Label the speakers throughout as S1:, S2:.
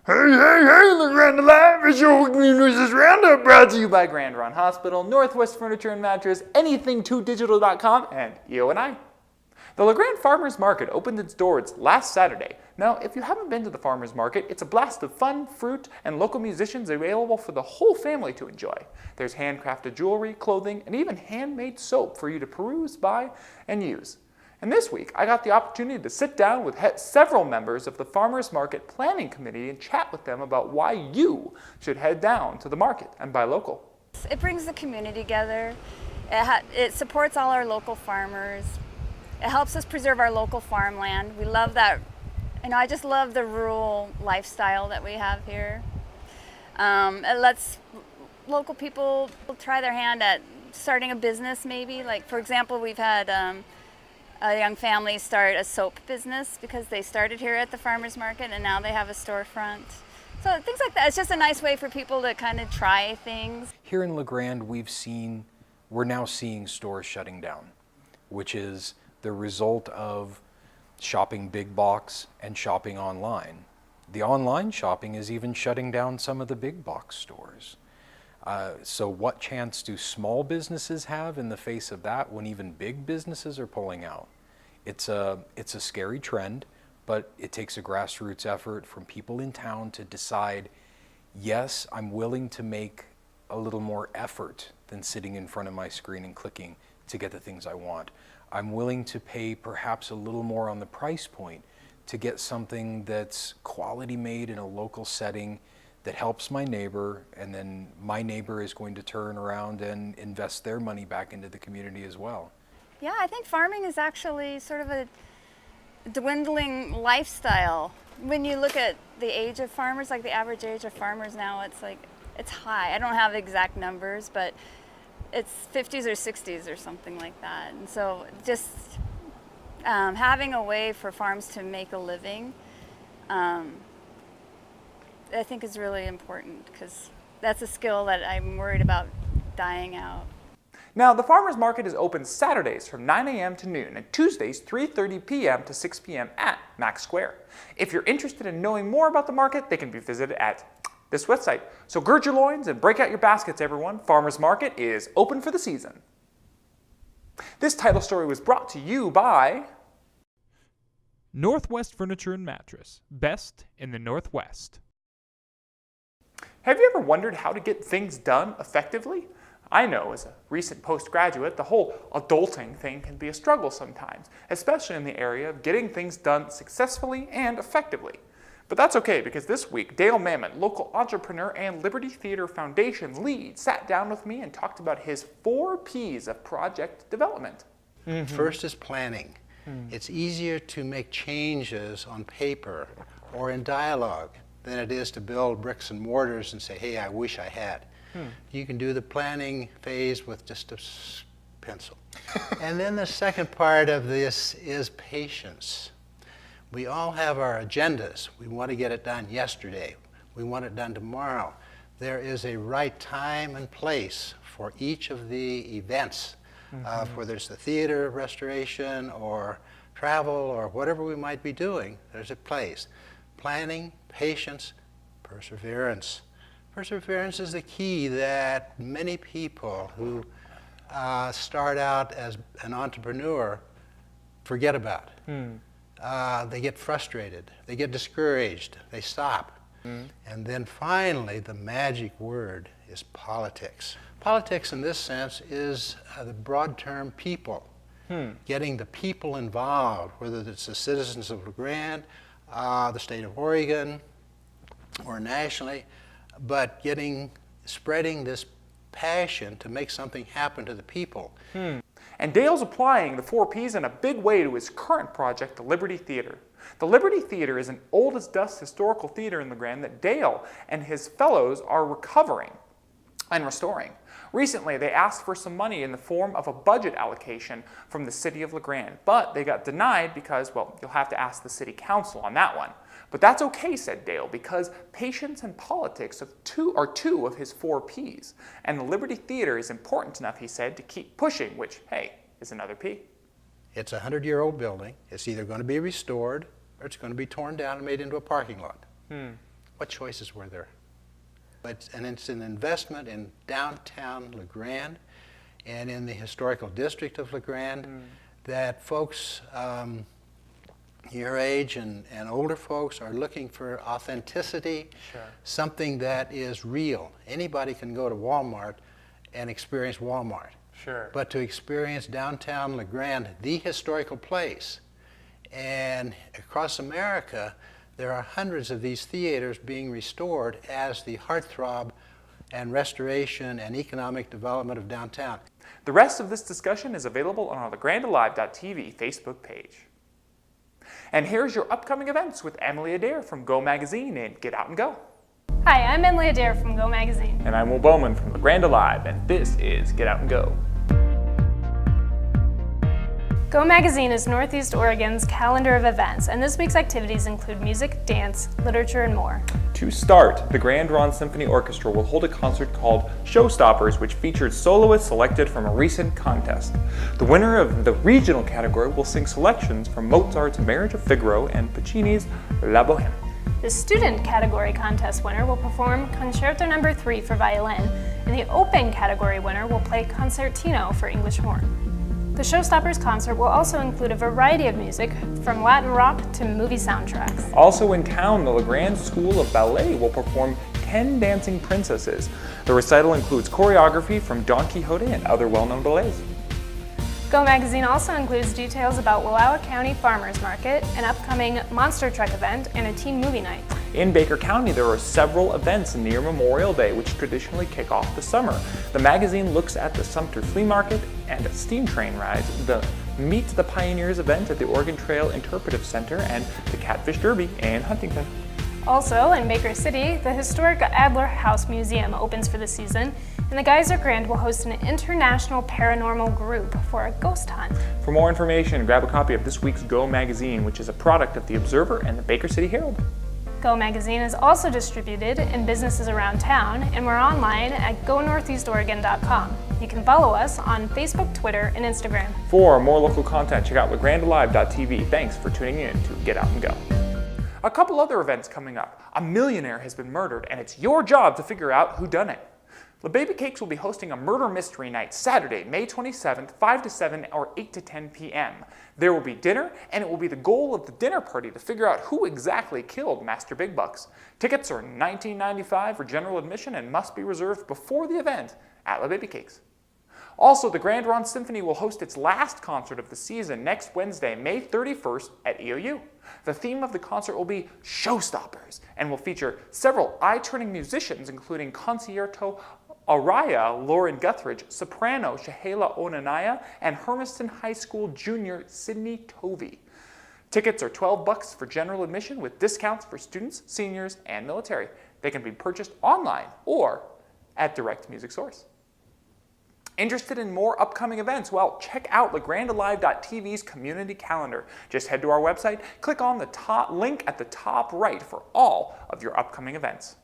S1: Hey, the Grande Live is your Newsish Roundup, brought to you by Grande Hospital, Northwest Furniture and Mattress, Anything2Digital.com, and EONI. The LeGrand Farmers Market opened its doors last Saturday. Now, if you haven't been to the farmers market, it's a blast of fun, fruit, and local musicians available for the whole family to enjoy. There's handcrafted jewelry, clothing, and even handmade soap for you to peruse, buy, and use. And this week, I got the opportunity to sit down with several members of the Farmers Market Planning Committee and chat with them about why you should head down to the market and buy local.
S2: It brings the community together. It supports all our local farmers. It helps us preserve our local farmland. We love that. I just love the rural lifestyle that we have here. It lets local people try their hand at starting a business maybe. Like, for example, we've had a young family start a soap business because they started here at the farmers market and now they have a storefront. So things like that. It's just a nice way for people to kind of try things.
S3: Here in LeGrand, we're now seeing stores shutting down, which is the result of shopping big box and shopping online. The online shopping is even shutting down some of the big box stores. So what chance do small businesses have in the face of that when even big businesses are pulling out? It's a scary trend, but it takes a grassroots effort from people in town to decide, yes, I'm willing to make a little more effort than sitting in front of my screen and clicking to get the things I want. I'm willing to pay perhaps a little more on the price point to get something that's quality made in a local setting that helps my neighbor, and then my neighbor is going to turn around and invest their money back into the community as well.
S2: Yeah, I think farming is actually sort of a dwindling lifestyle. When you look at the age of farmers, like the average age of farmers now, it's high. I don't have exact numbers, but it's 50s or 60s or something like that. And so just having a way for farms to make a living, I think is really important because that's a skill that I'm worried about dying out.
S1: Now, the farmers market is open Saturdays from 9 a.m. to noon and Tuesdays 3:30 p.m. to 6 p.m. at Mac Square. If you're interested in knowing more about the market, they can be visited at this website. So gird your loins and break out your baskets, everyone. Farmers Market is open for the season. This title story was brought to you by
S4: Northwest Furniture and Mattress, best in the Northwest.
S1: Have you ever wondered how to get things done effectively? I know as a recent postgraduate, the whole adulting thing can be a struggle sometimes, especially in the area of getting things done successfully and effectively. But that's okay, because this week, Dale Mammen, local entrepreneur and Liberty Theater Foundation lead, sat down with me and talked about his 4 Ps of project development.
S5: First is planning. It's easier to make changes on paper or in dialogue than it is to build bricks and mortars and say, hey, I wish I had. You can do the planning phase with just a pencil. And then the second part of this is patience. We all have our agendas. We want to get it done yesterday. We want it done tomorrow. There is a right time and place for each of the events, whether it's the theater restoration or travel or whatever we might be doing, there's a place. Planning, patience, perseverance. Perseverance is the key that many people who start out as an entrepreneur forget about. They get frustrated, they get discouraged, they stop. And then finally, the magic word is politics. Politics in this sense is the broad term people. Getting the people involved, whether it's the citizens of LeGrand, the state of Oregon, or nationally, but spreading this passion to make something happen to the people.
S1: And Dale's applying the 4 Ps in a big way to his current project, the Liberty Theater. The Liberty Theater is an old as dust historical theater in LeGrand that Dale and his fellows are recovering and restoring. Recently, they asked for some money in the form of a budget allocation from the city of LeGrand, but they got denied because, well, you'll have to ask the city council on that one. But that's okay, said Dale, because patience and politics are two of his 4 Ps. And the Liberty Theater is important enough, he said, to keep pushing, which, hey, is another P.
S5: It's a 100-year-old building. It's either going to be restored or it's going to be torn down and made into a parking lot. What choices were there? And it's an investment in downtown La Grande and in the historical district of La Grande that folks your age and older folks are looking for authenticity, something that is real. Anybody can go to Walmart and experience Walmart.
S1: Sure.
S5: But to experience downtown La Grande, the historical place, and across America, there are hundreds of these theaters being restored as the heartthrob and restoration and economic development of downtown.
S1: The rest of this discussion is available on our LaGrandeLive.tv Facebook page. And here's your upcoming events with Emily Adair from Go Magazine and Get Out and Go.
S6: Hi, I'm Emily Adair from Go Magazine.
S1: And I'm Will Bowman from LaGrande Live, and this is Get Out and Go.
S6: Go Magazine is Northeast Oregon's calendar of events, and this week's activities include music, dance, literature, and more.
S1: To start, the Grand Ronde Symphony Orchestra will hold a concert called Showstoppers, which featured soloists selected from a recent contest. The winner of the regional category will sing selections from Mozart's Marriage of Figaro and Puccini's La Bohème.
S6: The student category contest winner will perform Concerto No. 3 for violin, and the open category winner will play Concertino for English horn. The Showstoppers concert will also include a variety of music, from Latin rock to movie soundtracks.
S1: Also in town, the LaGrande School of Ballet will perform 10 Dancing Princesses. The recital includes choreography from Don Quixote and other well-known ballets.
S6: Go Magazine also includes details about Wallowa County Farmers Market, an upcoming monster truck event, and a teen movie night.
S1: In Baker County, there are several events near Memorial Day which traditionally kick off the summer. The magazine looks at the Sumter Flea Market and steam train rides, the Meet the Pioneers event at the Oregon Trail Interpretive Center, and the Catfish Derby in Huntington.
S6: Also, in Baker City, the historic Adler House Museum opens for the season, and the Geyser Grand will host an international paranormal group for a ghost hunt. For more information, grab a copy of this week's Go Magazine, which is a product of The Observer and the Baker City Herald. Go Magazine is also distributed in businesses around town, and we're online at gonortheastoregon.com. You can follow us on Facebook, Twitter, and Instagram. For more local content, check out LaGrandeLive.tv. Thanks for tuning in to Get Out and Go. A couple other events coming up. A millionaire has been murdered, and it's your job to figure out who done it. The Baby Cakes will be hosting a murder mystery night Saturday, May 27th, 5 to 7 or 8 to 10 p.m. There will be dinner, and it will be the goal of the dinner party to figure out who exactly killed Master Big Bucks. Tickets are $19.95 for general admission and must be reserved before the event at La Baby Cakes. Also, the Grand Ronde Symphony will host its last concert of the season next Wednesday, May 31st at EOU. The theme of the concert will be Showstoppers and will feature several eye-turning musicians, including concerto Araya Lauren Guthridge, soprano Shahala Onanaya, and Hermiston High School junior Sydney Tovey. Tickets are $12 for general admission with discounts for students, seniors, and military. They can be purchased online or at Direct Music Source. Interested in more upcoming events? Well, check out LaGrandeLive.tv's community calendar. Just head to our website, click on the top link at the top right for all of your upcoming events.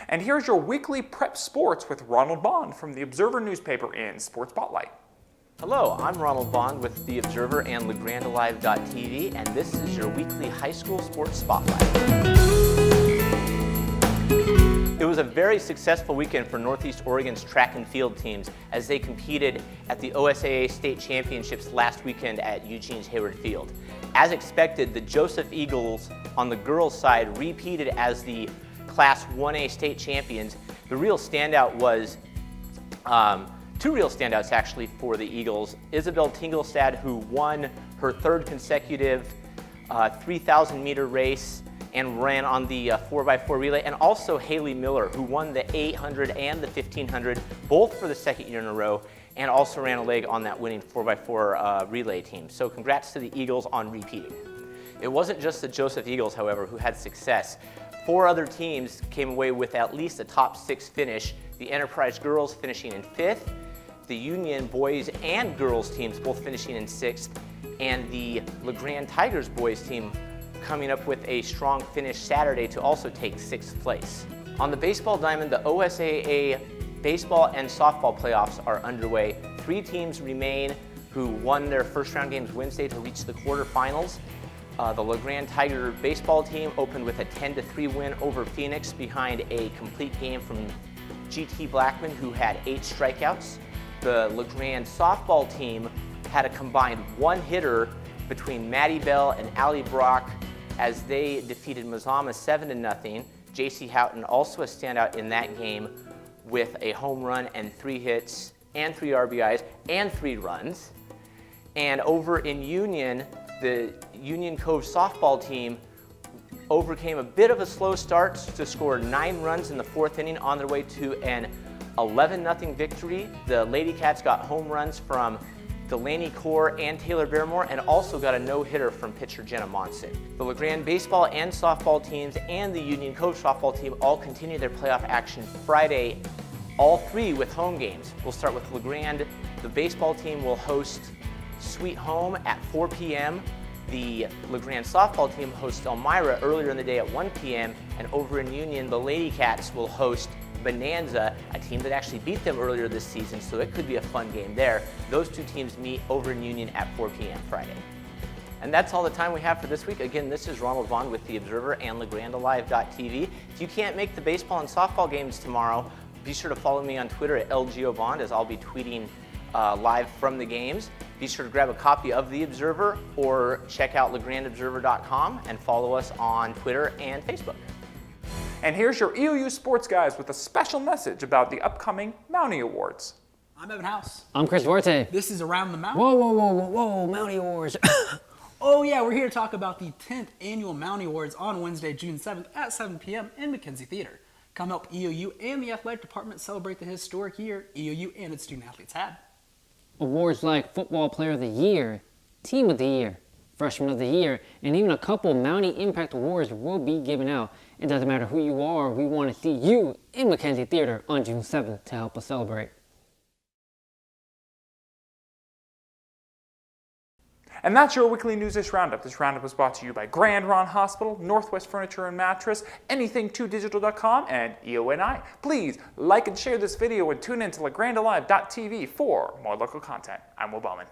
S6: And here's your weekly prep sports with Ronald Bond from the Observer newspaper in Sports Spotlight.
S7: Hello, I'm Ronald Bond with the Observer and LaGrandeLive.tv, and this is your weekly high school sports spotlight. It was a very successful weekend for Northeast Oregon's track and field teams as they competed at the OSAA State Championships last weekend at Eugene's Hayward Field. As expected, the Joseph Eagles on the girls' side repeated as the Class 1A state champions. The real standout was, two real standouts actually for the Eagles. Isabel Tingelstad, who won her third consecutive 3,000 meter race and ran on the 4x4 relay, and also Haley Miller, who won the 800 and the 1500, both for the second year in a row, and also ran a leg on that winning 4x4 relay team. So congrats to the Eagles on repeating. It wasn't just the Joseph Eagles, however, who had success. 4 other teams came away with at least a top 6 finish. The Enterprise girls finishing in 5th, the Union boys and girls teams both finishing in 6th, and the LaGrande Tigers boys team coming up with a strong finish Saturday to also take 6th place. On the baseball diamond, the OSAA baseball and softball playoffs are underway. 3 teams remain who won their first round games Wednesday to reach the quarterfinals. The LeGrand Tiger baseball team opened with a 10-3 win over Phoenix behind a complete game from GT Blackman, who had 8 strikeouts. The LeGrand softball team had a combined 1 hitter between Maddie Bell and Allie Brock as they defeated Mazama 7-0. J.C. Houghton also a standout in that game with a home run and 3 hits and 3 RBIs and 3 runs. And over in Union, the Union Cove softball team overcame a bit of a slow start to score 9 runs in the 4th inning on their way to an 11-0 victory. The Lady Cats got home runs from Delaney Core and Taylor Barrymore, and also got a no-hitter from pitcher Jenna Monson. The LeGrand baseball and softball teams and the Union Cove softball team all continue their playoff action Friday, all 3 with home games. We'll start with LeGrand. The baseball team will host Sweet Home at 4 p.m. The LeGrand softball team hosts Elmira earlier in the day at 1 p.m. And over in Union, the Lady Cats will host Bonanza, a team that actually beat them earlier this season, so it could be a fun game there. Those 2 teams meet over in Union at 4 p.m. Friday. And that's all the time we have for this week. Again, this is Ronald Vaughn with The Observer and LeGrandAlive.tv. If you can't make the baseball and softball games tomorrow, be sure to follow me on Twitter at LGOBond, as I'll be tweeting live from the games. Be sure to grab a copy of The Observer or check out LeGrandObserver.com and follow us on Twitter and Facebook.
S1: And here's your EOU Sports Guys with a special message about the upcoming Mountie Awards.
S8: I'm Evan House.
S9: I'm Chris Duarte.
S8: This is Around the Mountain.
S9: Whoa, whoa, whoa, whoa, whoa, Mountie Awards.
S8: Oh yeah, we're here to talk about the 10th Annual Mountie Awards on Wednesday, June 7th at 7 p.m. in McKenzie Theater. Come help EOU and the athletic department celebrate the historic year EOU and its student athletes had.
S9: Awards like Football Player of the Year, Team of the Year, Freshman of the Year, and even a couple Mountie Impact Awards will be given out. It doesn't matter who you are, we want to see you in McKenzie Theater on June 7th to help us celebrate.
S1: And that's your weekly Newsish Roundup. This roundup was brought to you by Grande Hospital, Northwest Furniture and Mattress, Anything2Digital.com, and EONI. Please like and share this video and tune in to LeGrandAlive.tv for more local content. I'm Will Bowman.